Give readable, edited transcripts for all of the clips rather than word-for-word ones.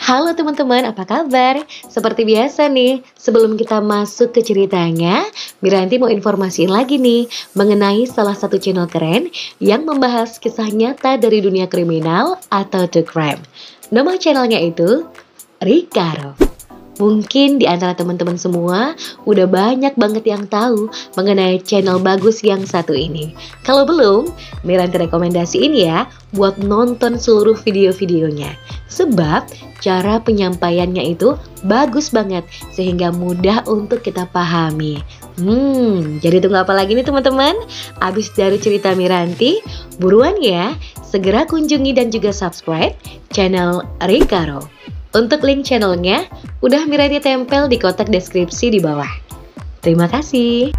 Halo teman-teman, apa kabar? Seperti biasa nih, sebelum kita masuk ke ceritanya, Miranti mau informasiin lagi nih mengenai salah satu channel keren yang membahas kisah nyata dari dunia kriminal atau true crime. Nama channelnya itu Rikaro. Mungkin di antara teman-teman semua udah banyak banget yang tahu mengenai channel bagus yang satu ini. Kalau belum, Miranti rekomendasiin ya buat nonton seluruh video-videonya. Sebab cara penyampaiannya itu bagus banget sehingga mudah untuk kita pahami. Jadi tunggu apa lagi nih teman-teman? Abis dari cerita Miranti, buruan ya, segera kunjungi dan juga subscribe channel Rikaro. Untuk link channelnya, udah Miranti tempel di kotak deskripsi di bawah. Terima kasih.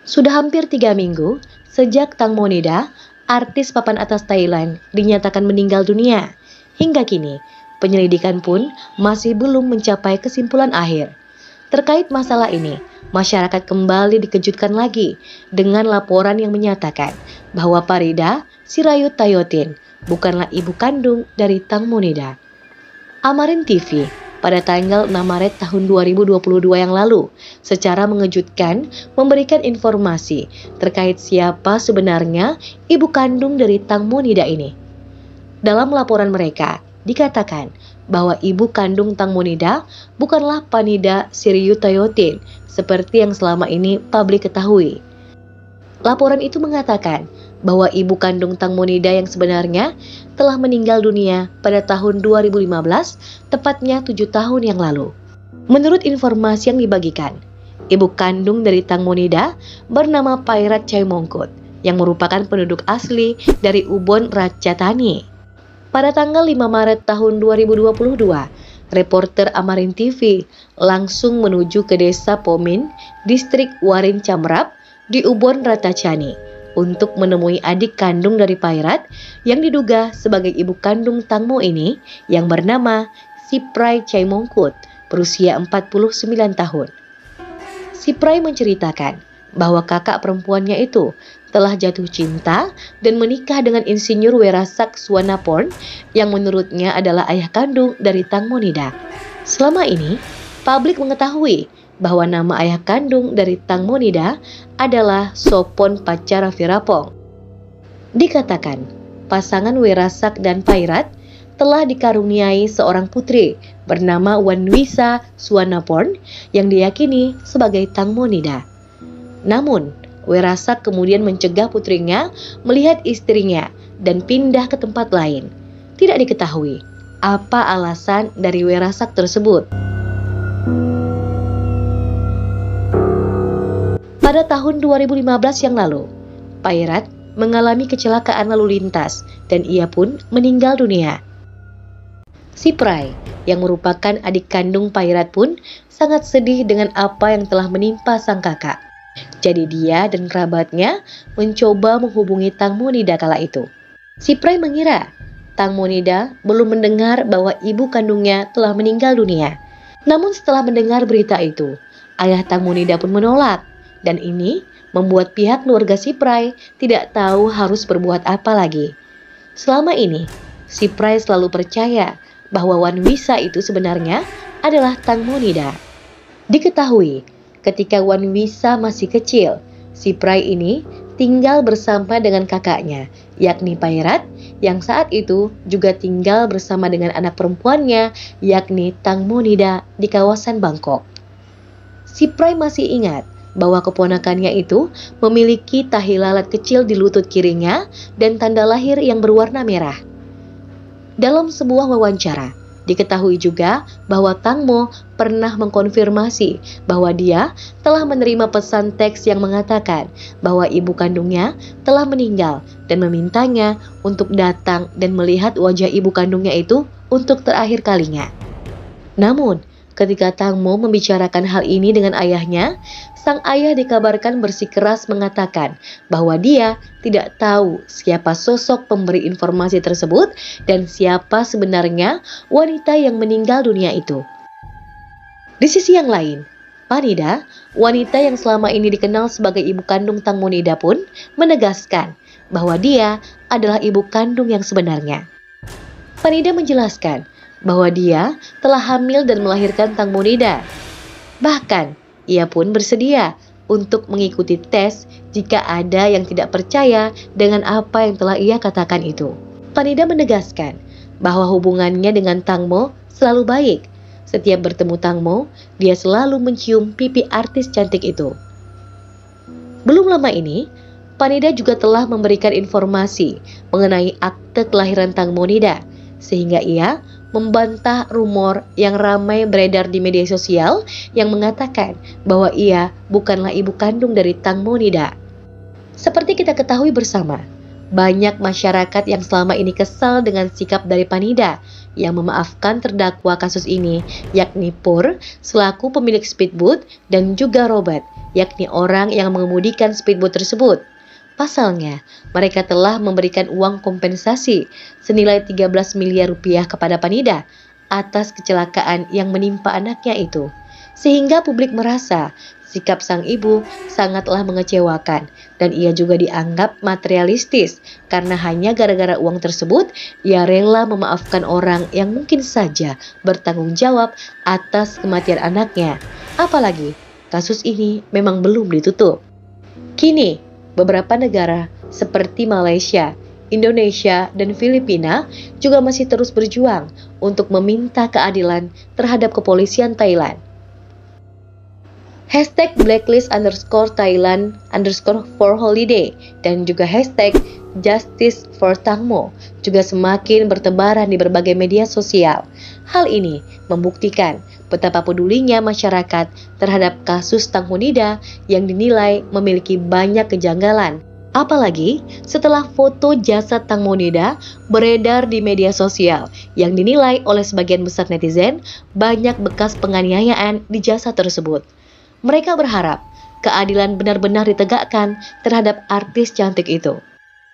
Sudah hampir 3 minggu sejak Tang Monida, artis papan atas Thailand, dinyatakan meninggal dunia. Hingga kini, penyelidikan pun masih belum mencapai kesimpulan akhir. Terkait masalah ini, masyarakat kembali dikejutkan lagi dengan laporan yang menyatakan bahwa Farida Sirayut-Tayotin bukanlah ibu kandung dari Tang Monida. Amarin TV pada tanggal 6 Maret tahun 2022 yang lalu secara mengejutkan memberikan informasi terkait siapa sebenarnya ibu kandung dari Tang Monida ini. Dalam laporan mereka, dikatakan bahwa ibu kandung Tang Monida bukanlah Farida Sirayut-Tayotin seperti yang selama ini publik ketahui. Laporan itu mengatakan bahwa ibu kandung Tang Monida yang sebenarnya telah meninggal dunia pada tahun 2015, tepatnya 7 tahun yang lalu. Menurut informasi yang dibagikan, ibu kandung dari Tang Monida bernama Pairat Chaimongkut yang merupakan penduduk asli dari Ubon Ratchathani. Pada tanggal 5 Maret tahun 2022, reporter Amarin TV langsung menuju ke desa Pomin, distrik Warin Chamrap di Ubon Ratchathani untuk menemui adik kandung dari Pairat yang diduga sebagai ibu kandung Tang Mo ini yang bernama Siprai Chaimongkut berusia 49 tahun. Siprai menceritakan bahwa kakak perempuannya itu telah jatuh cinta dan menikah dengan insinyur Werasak Suwanaporn yang menurutnya adalah ayah kandung dari Tang Monida. Selama ini, publik mengetahui bahwa nama ayah kandung dari Tang Monida adalah Sopon Pacara Virapong. Dikatakan, pasangan Werasak dan Pairat telah dikaruniai seorang putri bernama Wanwisa Suwanaporn yang diyakini sebagai Tang Monida. Namun, Werasak kemudian mencegah putrinya melihat istrinya dan pindah ke tempat lain. Tidak diketahui apa alasan dari Werasak tersebut. Pada tahun 2015 yang lalu, Pairat mengalami kecelakaan lalu lintas dan ia pun meninggal dunia. Siprai, yang merupakan adik kandung Pairat pun sangat sedih dengan apa yang telah menimpa sang kakak. Jadi dia dan kerabatnya mencoba menghubungi Tang Monida kala itu. Siprai mengira Tang Monida belum mendengar bahwa ibu kandungnya telah meninggal dunia. Namun setelah mendengar berita itu, ayah Tang Monida pun menolak. Dan ini membuat pihak keluarga Siprai tidak tahu harus berbuat apa lagi. Selama ini, Siprai selalu percaya bahwa Wanwisa itu sebenarnya adalah Tang Monida. Diketahui, ketika Wanwisa masih kecil, Siprai ini tinggal bersama dengan kakaknya, yakni Pairat, yang saat itu juga tinggal bersama dengan anak perempuannya, yakni Tang Monida di kawasan Bangkok. Siprai masih ingat bahwa keponakannya itu memiliki tahi lalat kecil di lutut kirinya dan tanda lahir yang berwarna merah. Dalam sebuah wawancara, diketahui juga bahwa Tang Mo pernah mengkonfirmasi bahwa dia telah menerima pesan teks yang mengatakan bahwa ibu kandungnya telah meninggal dan memintanya untuk datang dan melihat wajah ibu kandungnya itu untuk terakhir kalinya. Namun, ketika Tang Mo membicarakan hal ini dengan ayahnya, sang ayah dikabarkan bersikeras mengatakan bahwa dia tidak tahu siapa sosok pemberi informasi tersebut dan siapa sebenarnya wanita yang meninggal dunia itu. Di sisi yang lain, Panida, wanita yang selama ini dikenal sebagai ibu kandung Tang Monida pun menegaskan bahwa dia adalah ibu kandung yang sebenarnya. Panida menjelaskan bahwa dia telah hamil dan melahirkan Tang Monida. Bahkan, ia pun bersedia untuk mengikuti tes jika ada yang tidak percaya dengan apa yang telah ia katakan itu. Panida menegaskan bahwa hubungannya dengan Tang Mo selalu baik. Setiap bertemu Tang Mo, dia selalu mencium pipi artis cantik itu. Belum lama ini, Panida juga telah memberikan informasi mengenai akte kelahiran Tang Monida, sehingga ia membantah rumor yang ramai beredar di media sosial yang mengatakan bahwa ia bukanlah ibu kandung dari Tang Monida. Seperti kita ketahui bersama, banyak masyarakat yang selama ini kesal dengan sikap dari Panida yang memaafkan terdakwa kasus ini, yakni Pur selaku pemilik speedboat dan juga Robert, yakni orang yang mengemudikan speedboat tersebut. Pasalnya, mereka telah memberikan uang kompensasi senilai 13 miliar rupiah kepada Panida atas kecelakaan yang menimpa anaknya itu. Sehingga publik merasa sikap sang ibu sangatlah mengecewakan dan ia juga dianggap materialistis karena hanya gara-gara uang tersebut ia rela memaafkan orang yang mungkin saja bertanggung jawab atas kematian anaknya. Apalagi kasus ini memang belum ditutup. Kini beberapa negara seperti Malaysia, Indonesia, dan Filipina juga masih terus berjuang untuk meminta keadilan terhadap kepolisian Thailand. Hashtag #blacklist_Thailand_for_holiday dan juga hashtag Justice for Tang Mo juga semakin bertebaran di berbagai media sosial. Hal ini membuktikan betapa pedulinya masyarakat terhadap kasus Tang Monida yang dinilai memiliki banyak kejanggalan. Apalagi setelah foto jasad Tang Monida beredar di media sosial yang dinilai oleh sebagian besar netizen banyak bekas penganiayaan di jasad tersebut. Mereka berharap keadilan benar-benar ditegakkan terhadap artis cantik itu.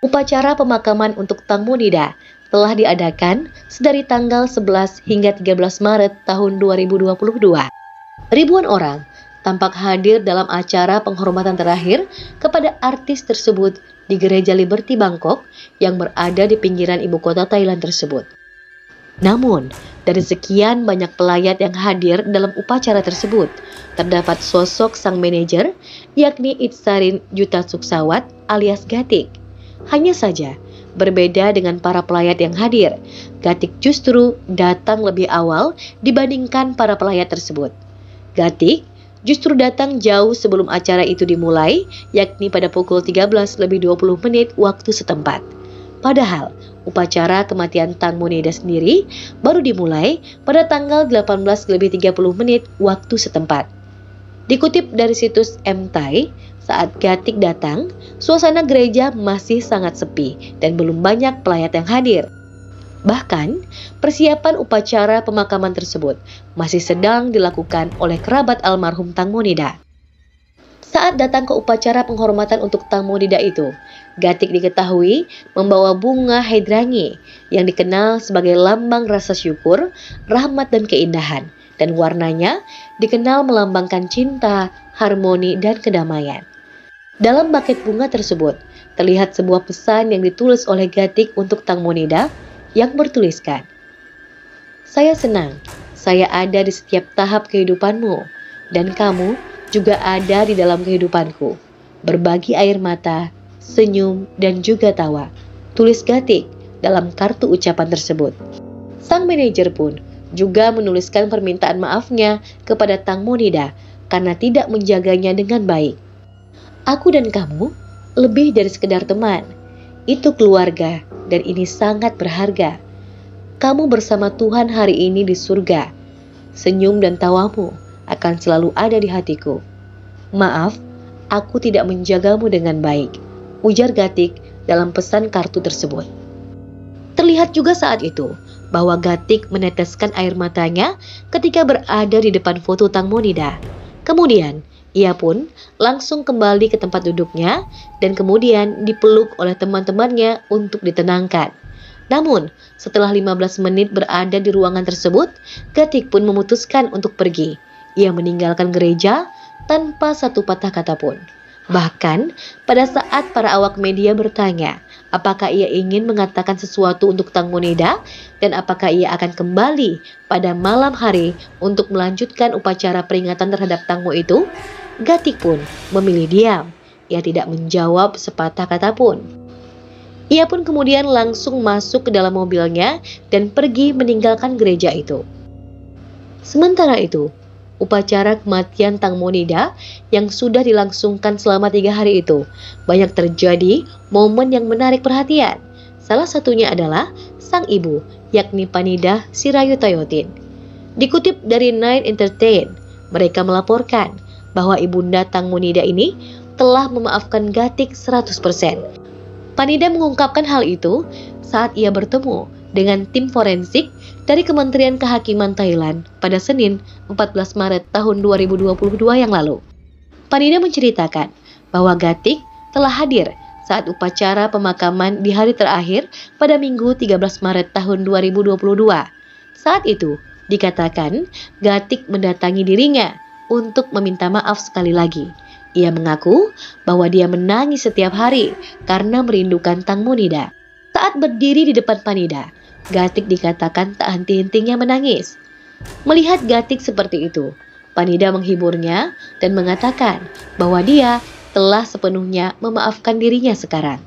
Upacara pemakaman untuk Tang Monida telah diadakan sedari tanggal 11 hingga 13 Maret tahun 2022. Ribuan orang tampak hadir dalam acara penghormatan terakhir kepada artis tersebut di Gereja Liberty Bangkok yang berada di pinggiran ibu kota Thailand tersebut. Namun, dari sekian banyak pelayat yang hadir dalam upacara tersebut, terdapat sosok sang manajer, yakni Itsarin Jutasuksawat alias Gatik. Hanya saja, berbeda dengan para pelayat yang hadir, Gatik justru datang lebih awal dibandingkan para pelayat tersebut. Gatik justru datang jauh sebelum acara itu dimulai, yakni pada pukul 13:20 waktu setempat. Padahal, upacara kematian Tang Monida sendiri baru dimulai pada tanggal 18:30 waktu setempat. Dikutip dari situs MThai, saat Gatik datang, suasana gereja masih sangat sepi dan belum banyak pelayat yang hadir. Bahkan, persiapan upacara pemakaman tersebut masih sedang dilakukan oleh kerabat almarhum Tang Monida. Saat datang ke upacara penghormatan untuk Tang Monida itu, Gatik diketahui membawa bunga hydrange yang dikenal sebagai lambang rasa syukur, rahmat dan keindahan, dan warnanya dikenal melambangkan cinta, harmoni dan kedamaian. Dalam buket bunga tersebut, terlihat sebuah pesan yang ditulis oleh Gatik untuk Tang Monida yang bertuliskan, "Saya senang, saya ada di setiap tahap kehidupanmu, dan kamu juga ada di dalam kehidupanku. Berbagi air mata, senyum, dan juga tawa," tulis Gatik dalam kartu ucapan tersebut. Sang manajer pun juga menuliskan permintaan maafnya kepada Tang Monida karena tidak menjaganya dengan baik. "Aku dan kamu lebih dari sekedar teman. Itu keluarga dan ini sangat berharga. Kamu bersama Tuhan hari ini di surga. Senyum dan tawamu akan selalu ada di hatiku. Maaf, aku tidak menjagamu dengan baik," ujar Gatik dalam pesan kartu tersebut. Terlihat juga saat itu bahwa Gatik meneteskan air matanya ketika berada di depan foto Tang Monida. Kemudian, ia pun langsung kembali ke tempat duduknya dan kemudian dipeluk oleh teman-temannya untuk ditenangkan. Namun, setelah 15 menit berada di ruangan tersebut, Gatik pun memutuskan untuk pergi. Ia meninggalkan gereja tanpa satu patah kata pun. Bahkan pada saat para awak media bertanya apakah ia ingin mengatakan sesuatu untuk Tang Monida dan apakah ia akan kembali pada malam hari untuk melanjutkan upacara peringatan terhadap Tang Mo itu, Gatik pun memilih diam. Ia tidak menjawab sepatah kata pun. Ia pun kemudian langsung masuk ke dalam mobilnya dan pergi meninggalkan gereja itu. Sementara itu, upacara kematian Tang Monida yang sudah dilangsungkan selama 3 hari itu banyak terjadi momen yang menarik perhatian. Salah satunya adalah sang ibu, yakni Panida Sirayutayotin. Dikutip dari Nine Entertain, mereka melaporkan bahwa ibunda Tang Monida ini telah memaafkan Gatik 100%. Panida mengungkapkan hal itu saat ia bertemu dengan tim forensik dari Kementerian Kehakiman Thailand pada Senin 14 Maret tahun 2022 yang lalu. Panida menceritakan bahwa Gatik telah hadir saat upacara pemakaman di hari terakhir pada Minggu 13 Maret tahun 2022. Saat itu, dikatakan Gatik mendatangi dirinya untuk meminta maaf sekali lagi. Ia mengaku bahwa dia menangis setiap hari karena merindukan Tang Monida. Saat berdiri di depan Panida, Gatik dikatakan tak henti-hentinya menangis. Melihat Gatik seperti itu, Panida menghiburnya dan mengatakan bahwa dia telah sepenuhnya memaafkan dirinya sekarang.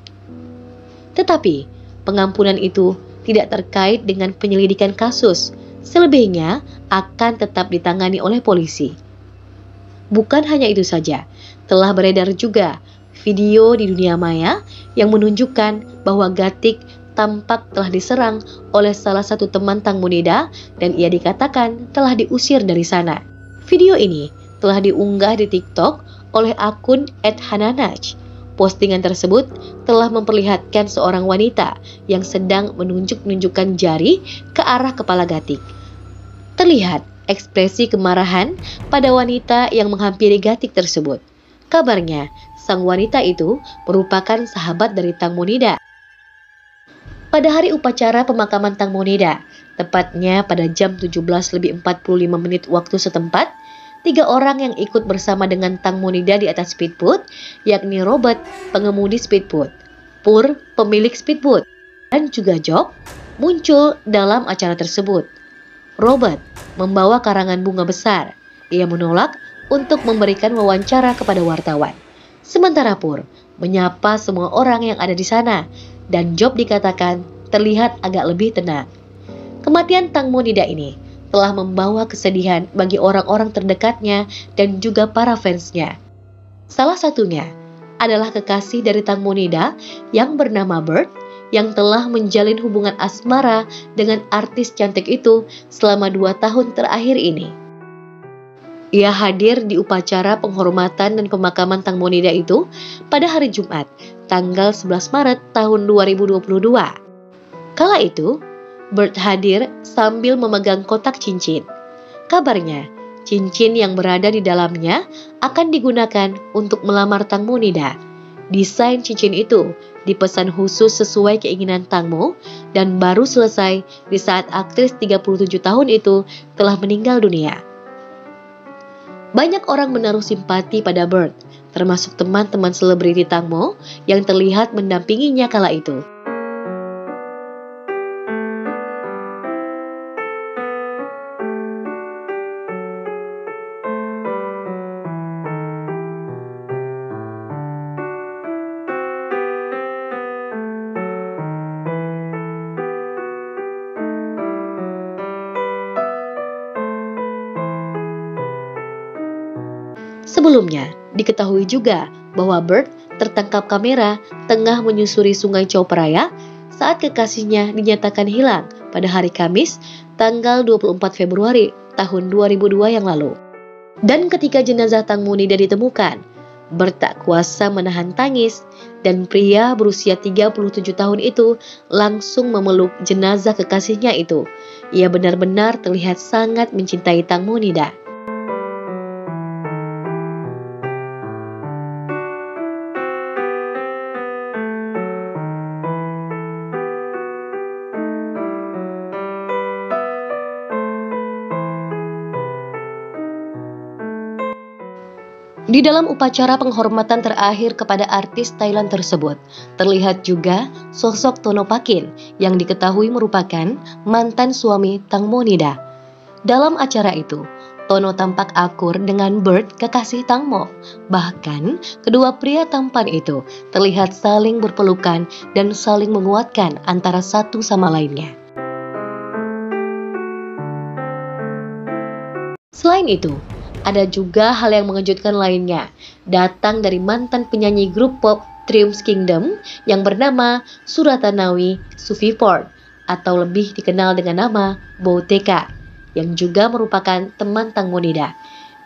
Tetapi, pengampunan itu tidak terkait dengan penyelidikan kasus, selebihnya akan tetap ditangani oleh polisi. Bukan hanya itu saja, telah beredar juga video di dunia maya yang menunjukkan bahwa Gatik tampak telah diserang oleh salah satu teman Tang Monida dan ia dikatakan telah diusir dari sana. Video ini telah diunggah di TikTok oleh akun @hananaj. Postingan tersebut telah memperlihatkan seorang wanita yang sedang menunjuk-nunjukkan jari ke arah kepala Gatik. Terlihat ekspresi kemarahan pada wanita yang menghampiri Gatik tersebut. Kabarnya, sang wanita itu merupakan sahabat dari Tang Monida. Pada hari upacara pemakaman Tang Monida, tepatnya pada jam 17:45 waktu setempat, 3 orang yang ikut bersama dengan Tang Monida di atas speedboat, yakni Robert, pengemudi speedboat, Pur, pemilik speedboat, dan juga Job, muncul dalam acara tersebut. Robert membawa karangan bunga besar. Ia menolak untuk memberikan wawancara kepada wartawan. Sementara Pur menyapa semua orang yang ada di sana dan Job dikatakan terlihat agak lebih tenang. Kematian Tang Monida ini telah membawa kesedihan bagi orang-orang terdekatnya dan juga para fansnya. Salah satunya adalah kekasih dari Tang Monida yang bernama Bert yang telah menjalin hubungan asmara dengan artis cantik itu selama 2 tahun terakhir ini. Ia hadir di upacara penghormatan dan pemakaman Tang Monida itu pada hari Jumat, tanggal 11 Maret tahun 2022. Kala itu, Bert hadir sambil memegang kotak cincin. Kabarnya, cincin yang berada di dalamnya akan digunakan untuk melamar Tang Monida. Desain cincin itu dipesan khusus sesuai keinginan Tang Mo dan baru selesai di saat aktris 37 tahun itu telah meninggal dunia. Banyak orang menaruh simpati pada Bert, termasuk teman-teman selebriti Tang Mo yang terlihat mendampinginya kala itu. Sebelumnya, diketahui juga bahwa Bert tertangkap kamera tengah menyusuri Sungai Chao Phraya saat kekasihnya dinyatakan hilang pada hari Kamis, tanggal 24 Februari tahun 2002 yang lalu. Dan ketika jenazah Tang Monida ditemukan, Bert tak kuasa menahan tangis dan pria berusia 37 tahun itu langsung memeluk jenazah kekasihnya itu. Ia benar-benar terlihat sangat mencintai Tang Monida. Di dalam upacara penghormatan terakhir kepada artis Thailand tersebut, terlihat juga sosok Tono Pakin yang diketahui merupakan mantan suami Tang Monida. Dalam acara itu, Tono tampak akur dengan Bert, kekasih Tang Mo. Bahkan, kedua pria tampan itu terlihat saling berpelukan dan saling menguatkan antara satu sama lainnya. Selain itu, ada juga hal yang mengejutkan lainnya, datang dari mantan penyanyi grup pop Triumph's Kingdom yang bernama Suratanawi Suviport atau lebih dikenal dengan nama Bowteka, yang juga merupakan teman Tang Monida.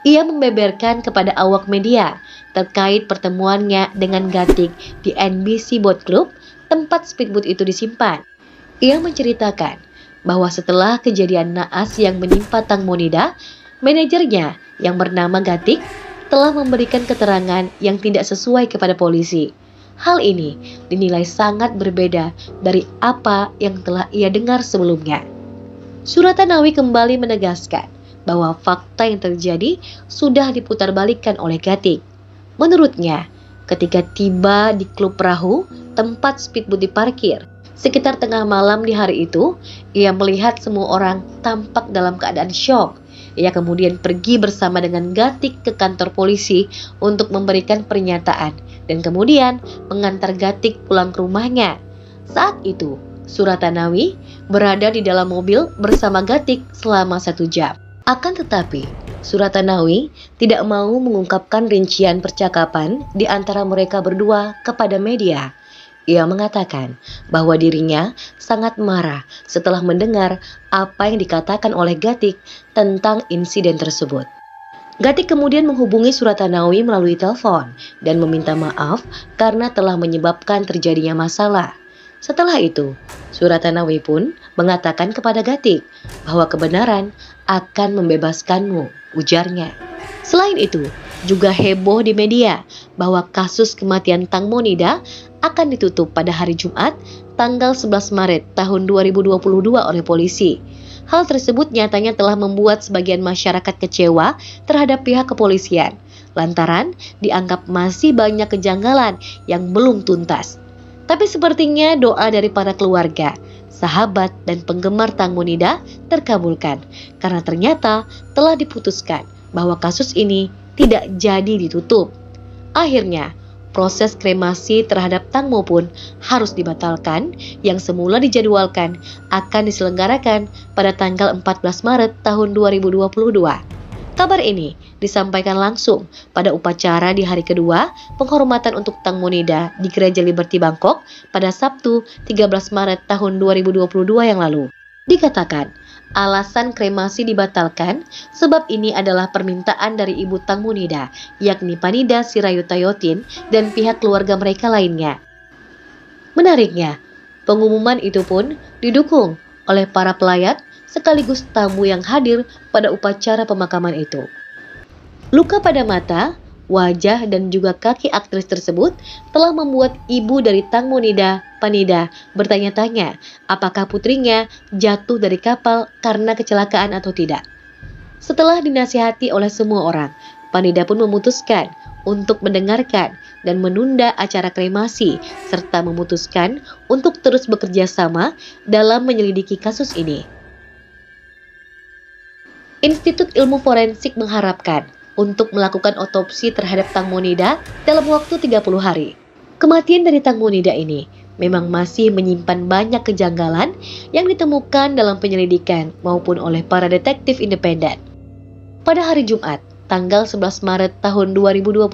Ia membeberkan kepada awak media terkait pertemuannya dengan Gatik di NBC Boat Club, tempat speedboat itu disimpan. Ia menceritakan bahwa setelah kejadian naas yang menimpa Tang Monida, manajernya yang bernama Gatik telah memberikan keterangan yang tidak sesuai kepada polisi. Hal ini dinilai sangat berbeda dari apa yang telah ia dengar sebelumnya. Suratanawi kembali menegaskan bahwa fakta yang terjadi sudah diputarbalikkan oleh Gatik. Menurutnya, ketika tiba di klub perahu tempat speedboat diparkir, sekitar tengah malam di hari itu, ia melihat semua orang tampak dalam keadaan syok. Ia kemudian pergi bersama dengan Gatik ke kantor polisi untuk memberikan pernyataan dan kemudian mengantar Gatik pulang ke rumahnya. Saat itu, Suratanawi berada di dalam mobil bersama Gatik selama 1 jam. Akan tetapi, Suratanawi tidak mau mengungkapkan rincian percakapan di antara mereka berdua kepada media. Ia mengatakan bahwa dirinya sangat marah setelah mendengar apa yang dikatakan oleh Gatik tentang insiden tersebut. Gatik kemudian menghubungi Suratanawi melalui telepon dan meminta maaf karena telah menyebabkan terjadinya masalah. Setelah itu, Suratanawi pun mengatakan kepada Gatik bahwa kebenaran akan membebaskanmu, ujarnya. Selain itu, juga heboh di media bahwa kasus kematian Tang Monida akan ditutup pada hari Jumat, tanggal 11 Maret tahun 2022 oleh polisi. Hal tersebut nyatanya telah membuat sebagian masyarakat kecewa terhadap pihak kepolisian, lantaran dianggap masih banyak kejanggalan yang belum tuntas. Tapi sepertinya doa dari para keluarga, sahabat, dan penggemar Tang Monida terkabulkan, karena ternyata telah diputuskan bahwa kasus ini tidak jadi ditutup. Akhirnya, proses kremasi terhadap Tang Mo pun harus dibatalkan, yang semula dijadwalkan akan diselenggarakan pada tanggal 14 Maret tahun 2022. Kabar ini disampaikan langsung pada upacara di hari kedua penghormatan untuk Tang Monida di Gereja Liberty Bangkok pada Sabtu 13 Maret tahun 2022 yang lalu. Dikatakan, alasan kremasi dibatalkan sebab ini adalah permintaan dari ibu Tang Monida, yakni Panida Sirayutayotin dan pihak keluarga mereka lainnya. Menariknya, pengumuman itu pun didukung oleh para pelayat sekaligus tamu yang hadir pada upacara pemakaman itu. Luka pada mata, wajah, dan juga kaki aktris tersebut telah membuat ibu dari Tang Monida, Panida, bertanya-tanya apakah putrinya jatuh dari kapal karena kecelakaan atau tidak. Setelah dinasihati oleh semua orang, Panida pun memutuskan untuk mendengarkan dan menunda acara kremasi serta memutuskan untuk terus bekerja sama dalam menyelidiki kasus ini. Institut Ilmu Forensik mengharapkan untuk melakukan otopsi terhadap Tang Monida dalam waktu 30 hari. Kematian dari Tang Monida ini memang masih menyimpan banyak kejanggalan yang ditemukan dalam penyelidikan maupun oleh para detektif independen. Pada hari Jumat, tanggal 11 Maret tahun 2022,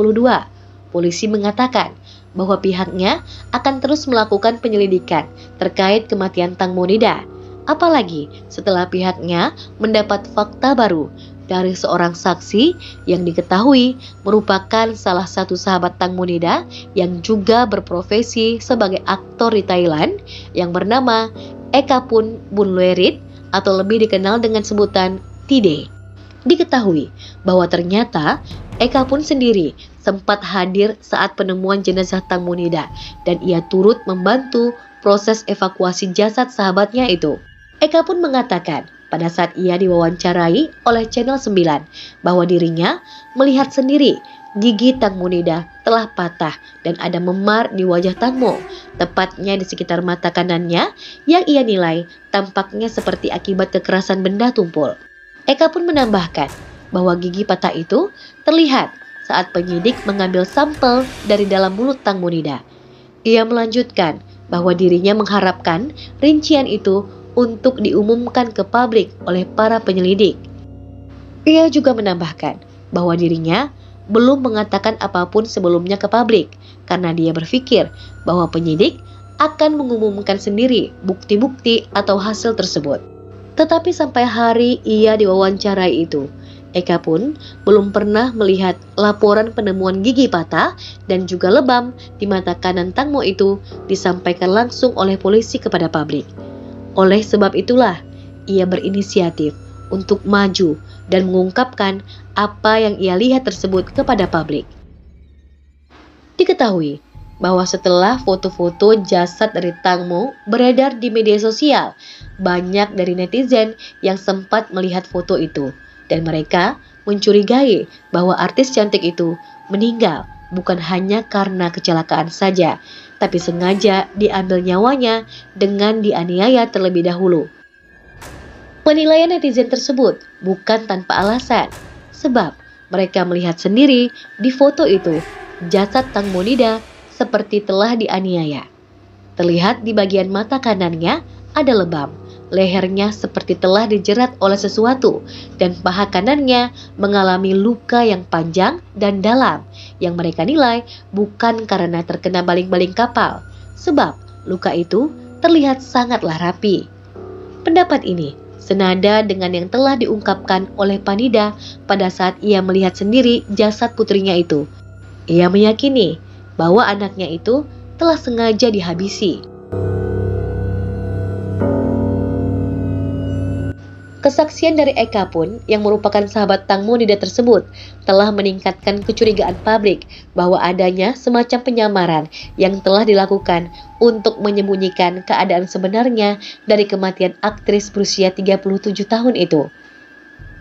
polisi mengatakan bahwa pihaknya akan terus melakukan penyelidikan terkait kematian Tang Monida. Apalagi setelah pihaknya mendapat fakta baru dari seorang saksi yang diketahui merupakan salah satu sahabat Tang Monida yang juga berprofesi sebagai aktor di Thailand yang bernama Ekapun Bunluerit atau lebih dikenal dengan sebutan Tide. Diketahui bahwa ternyata Ekapun sendiri sempat hadir saat penemuan jenazah Tang Monida dan ia turut membantu proses evakuasi jasad sahabatnya itu. Eka pun mengatakan pada saat ia diwawancarai oleh Channel 9 bahwa dirinya melihat sendiri Gigi Tang Monida telah patah dan ada memar di wajah Tang Mo, tepatnya di sekitar mata kanannya yang ia nilai tampaknya seperti akibat kekerasan benda tumpul. Eka pun menambahkan bahwa gigi patah itu terlihat saat penyidik mengambil sampel dari dalam mulut Tang Monida. Ia melanjutkan bahwa dirinya mengharapkan rincian itu untuk diumumkan ke publik oleh para penyelidik. Ia juga menambahkan bahwa dirinya belum mengatakan apapun sebelumnya ke publik karena dia berpikir bahwa penyidik akan mengumumkan sendiri bukti-bukti atau hasil tersebut. Tetapi sampai hari ia diwawancarai itu, Eka pun belum pernah melihat laporan penemuan gigi patah dan juga lebam di mata kanan Tang Mo itu disampaikan langsung oleh polisi kepada publik. Oleh sebab itulah, ia berinisiatif untuk maju dan mengungkapkan apa yang ia lihat tersebut kepada publik. Diketahui bahwa setelah foto-foto jasad dari Tang Mo beredar di media sosial, banyak dari netizen yang sempat melihat foto itu dan mereka mencurigai bahwa artis cantik itu meninggal bukan hanya karena kecelakaan saja, tapi sengaja diambil nyawanya dengan dianiaya terlebih dahulu. Penilaian netizen tersebut bukan tanpa alasan, sebab mereka melihat sendiri di foto itu jasad Tang Monida seperti telah dianiaya. Terlihat di bagian mata kanannya ada lebam, lehernya seperti telah dijerat oleh sesuatu, dan paha kanannya mengalami luka yang panjang dan dalam yang mereka nilai bukan karena terkena baling-baling kapal, sebab luka itu terlihat sangatlah rapi. Pendapat ini senada dengan yang telah diungkapkan oleh Panida pada saat ia melihat sendiri jasad putrinya itu. Ia meyakini bahwa anaknya itu telah sengaja dihabisi. Kesaksian dari Eka pun yang merupakan sahabat Tang Monida tersebut telah meningkatkan kecurigaan publik bahwa adanya semacam penyamaran yang telah dilakukan untuk menyembunyikan keadaan sebenarnya dari kematian aktris berusia 37 tahun itu.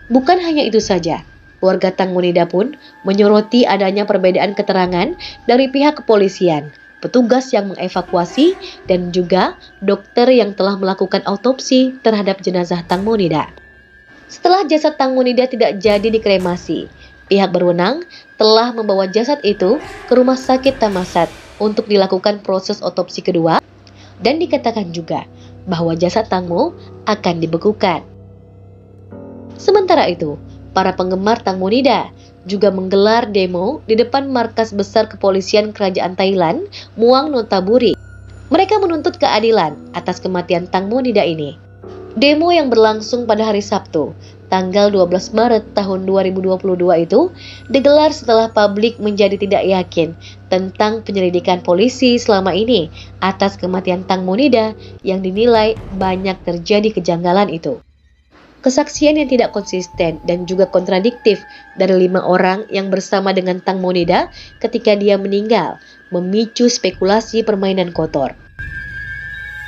Bukan hanya itu saja, keluarga Tang Monida pun menyoroti adanya perbedaan keterangan dari pihak kepolisian, petugas yang mengevakuasi, dan juga dokter yang telah melakukan autopsi terhadap jenazah Tang Monida. Setelah jasad Tang Monida tidak jadi dikremasi, pihak berwenang telah membawa jasad itu ke Rumah Sakit Thammasat untuk dilakukan proses otopsi kedua, dan dikatakan juga bahwa jasad Tang Mo akan dibekukan. Sementara itu, para penggemar Tang Monida juga menggelar demo di depan markas besar kepolisian kerajaan Thailand, Muang Nonthaburi. Mereka menuntut keadilan atas kematian Tang Monida ini. Demo yang berlangsung pada hari Sabtu, tanggal 12 Maret tahun 2022 itu digelar setelah publik menjadi tidak yakin tentang penyelidikan polisi selama ini atas kematian Tang Monida yang dinilai banyak terjadi kejanggalan itu. Kesaksian yang tidak konsisten dan juga kontradiktif dari 5 orang yang bersama dengan Tang Monida ketika dia meninggal memicu spekulasi permainan kotor.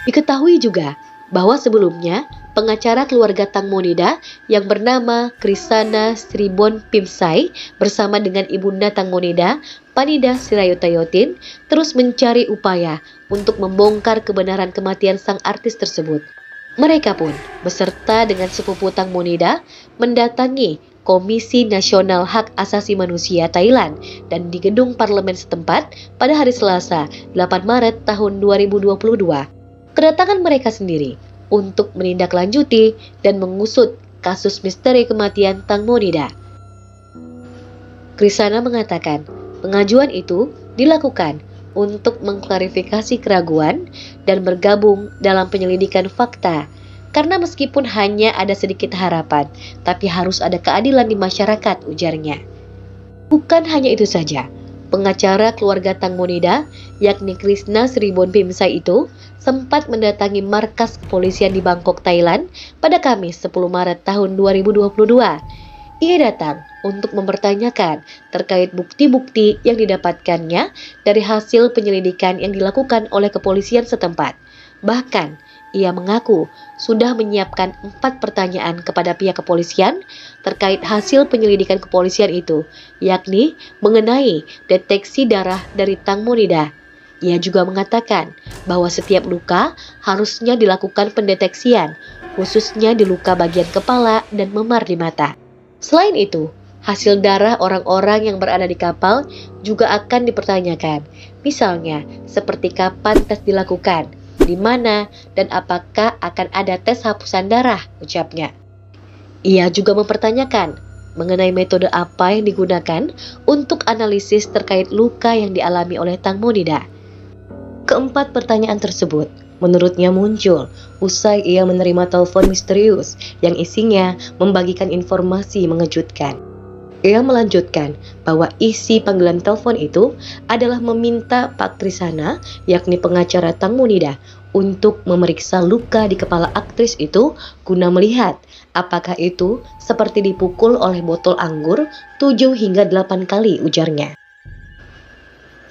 Diketahui juga bahwa sebelumnya pengacara keluarga Tang Monida yang bernama Krisana Sribon Pimsai bersama dengan ibunda Tang Monida, Panida Sirayotayotin, terus mencari upaya untuk membongkar kebenaran kematian sang artis tersebut. Mereka pun beserta dengan sepupu Tang Monida mendatangi Komisi Nasional Hak Asasi Manusia Thailand dan di gedung parlemen setempat pada hari Selasa 8 Maret tahun 2022. Kedatangan mereka sendiri untuk menindaklanjuti dan mengusut kasus misteri kematian Tang Monida. Krisana mengatakan pengajuan itu dilakukan untuk mengklarifikasi keraguan dan bergabung dalam penyelidikan fakta. Karena meskipun hanya ada sedikit harapan, tapi harus ada keadilan di masyarakat, ujarnya. Bukan hanya itu saja, pengacara keluarga Tang Monida, yakni Krishna Sribon Pimsai itu, sempat mendatangi markas kepolisian di Bangkok, Thailand pada Kamis 10 Maret tahun 2022. Ia datang untuk mempertanyakan terkait bukti-bukti yang didapatkannya dari hasil penyelidikan yang dilakukan oleh kepolisian setempat. Bahkan, ia mengaku sudah menyiapkan 4 pertanyaan kepada pihak kepolisian terkait hasil penyelidikan kepolisian itu, yakni mengenai deteksi darah dari Tang Monida. Ia juga mengatakan bahwa setiap luka harusnya dilakukan pendeteksian, khususnya di luka bagian kepala dan memar di mata. Selain itu, hasil darah orang-orang yang berada di kapal juga akan dipertanyakan. Misalnya, seperti kapan tes dilakukan, di mana, dan apakah akan ada tes hapusan darah, ucapnya. Ia juga mempertanyakan mengenai metode apa yang digunakan untuk analisis terkait luka yang dialami oleh Tang Monida. Keempat pertanyaan tersebut menurutnya muncul usai ia menerima telepon misterius yang isinya membagikan informasi mengejutkan. Ia melanjutkan bahwa isi panggilan telepon itu adalah meminta Pak Trisana, yakni pengacara Tang Monida, untuk memeriksa luka di kepala aktris itu guna melihat apakah itu seperti dipukul oleh botol anggur 7 hingga 8 kali, ujarnya.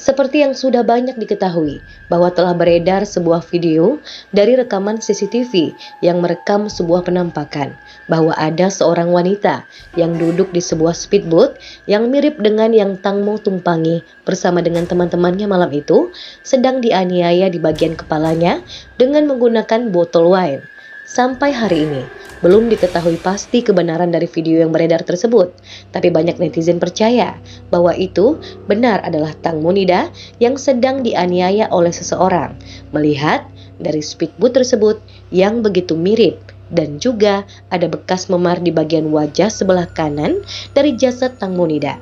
Seperti yang sudah banyak diketahui bahwa telah beredar sebuah video dari rekaman CCTV yang merekam sebuah penampakan bahwa ada seorang wanita yang duduk di sebuah speedboat yang mirip dengan yang Tang Mo tumpangi bersama dengan teman-temannya malam itu sedang dianiaya di bagian kepalanya dengan menggunakan botol wine. Sampai hari ini, belum diketahui pasti kebenaran dari video yang beredar tersebut, tapi banyak netizen percaya bahwa itu benar adalah Tang Monida yang sedang dianiaya oleh seseorang, melihat dari speedboat tersebut yang begitu mirip dan juga ada bekas memar di bagian wajah sebelah kanan dari jasad Tang Monida.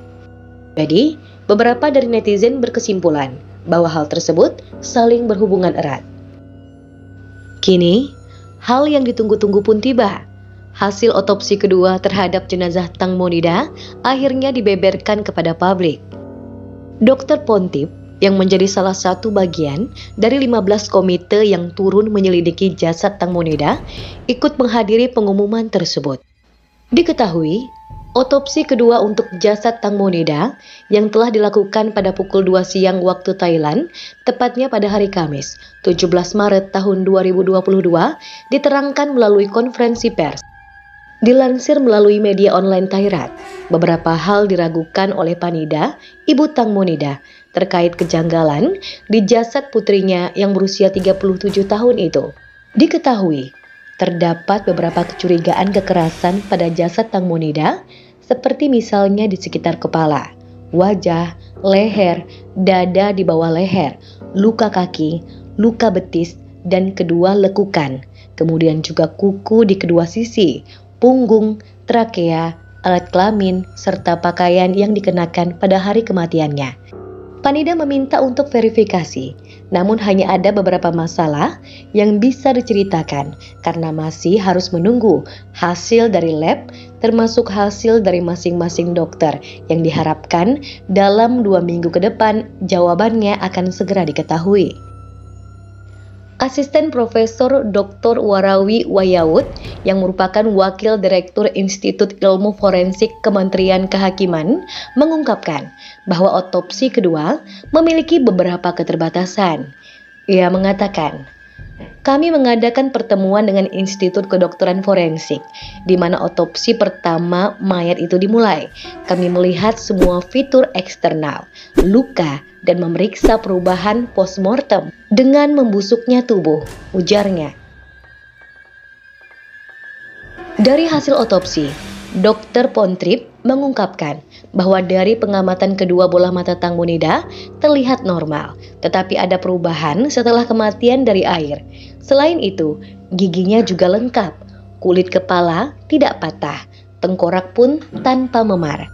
Jadi, beberapa dari netizen berkesimpulan bahwa hal tersebut saling berhubungan erat. Kini, hal yang ditunggu-tunggu pun tiba. Hasil otopsi kedua terhadap jenazah Tang Monida akhirnya dibeberkan kepada publik. Dr. Pontip yang menjadi salah satu bagian dari 15 komite yang turun menyelidiki jasad Tang Monida ikut menghadiri pengumuman tersebut. Diketahui, otopsi kedua untuk jasad Tang Monida yang telah dilakukan pada pukul 2 siang waktu Thailand, tepatnya pada hari Kamis, 17 Maret tahun 2022, diterangkan melalui konferensi pers. Dilansir melalui media online Thairat, beberapa hal diragukan oleh Panida, ibu Tang Monida, terkait kejanggalan di jasad putrinya yang berusia 37 tahun itu. Diketahui, terdapat beberapa kecurigaan kekerasan pada jasad Tang Monida, seperti misalnya di sekitar kepala, wajah, leher, dada di bawah leher, luka kaki, luka betis, dan kedua lekukan, kemudian juga kuku di kedua sisi, punggung, trakea, alat kelamin, serta pakaian yang dikenakan pada hari kematiannya. Panida meminta untuk verifikasi, namun hanya ada beberapa masalah yang bisa diceritakan karena masih harus menunggu hasil dari lab, termasuk hasil dari masing-masing dokter yang diharapkan dalam 2 minggu ke depan jawabannya akan segera diketahui. Asisten Profesor Dr. Warawi Wayawut yang merupakan Wakil Direktur Institut Ilmu Forensik Kementerian Kehakiman mengungkapkan bahwa otopsi kedua memiliki beberapa keterbatasan. Ia mengatakan, "Kami mengadakan pertemuan dengan Institut Kedokteran Forensik, di mana otopsi pertama mayat itu dimulai. Kami melihat semua fitur eksternal, luka, dan memeriksa perubahan postmortem dengan membusuknya tubuh," ujarnya. Dari hasil otopsi, Dr. Pontrip mengungkapkan bahwa dari pengamatan kedua bola mata Tang Monida terlihat normal, tetapi ada perubahan setelah kematian dari air. Selain itu, giginya juga lengkap, kulit kepala tidak patah, tengkorak pun tanpa memar.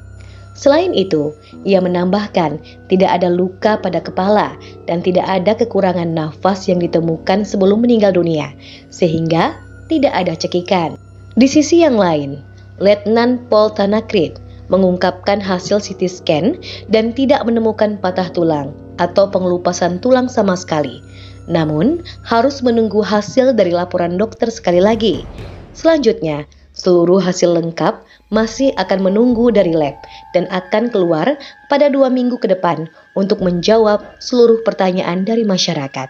Selain itu, ia menambahkan tidak ada luka pada kepala dan tidak ada kekurangan nafas yang ditemukan sebelum meninggal dunia, sehingga tidak ada cekikan. Di sisi yang lain, Letnan Paul Tanakrit mengungkapkan hasil CT scan dan tidak menemukan patah tulang atau pengelupasan tulang sama sekali. Namun, harus menunggu hasil dari laporan dokter sekali lagi. Selanjutnya, seluruh hasil lengkap masih akan menunggu dari lab dan akan keluar pada 2 minggu ke depan untuk menjawab seluruh pertanyaan dari masyarakat.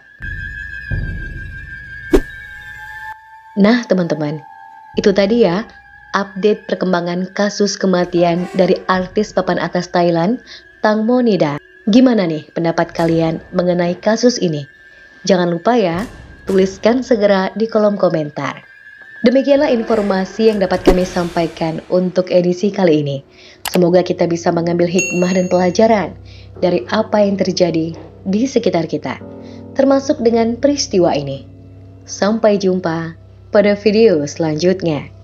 Nah teman-teman, itu tadi ya update perkembangan kasus kematian dari artis papan atas Thailand, Tang Monida. Gimana nih pendapat kalian mengenai kasus ini? Jangan lupa ya, tuliskan segera di kolom komentar. Demikianlah informasi yang dapat kami sampaikan untuk edisi kali ini. Semoga kita bisa mengambil hikmah dan pelajaran dari apa yang terjadi di sekitar kita, termasuk dengan peristiwa ini. Sampai jumpa pada video selanjutnya.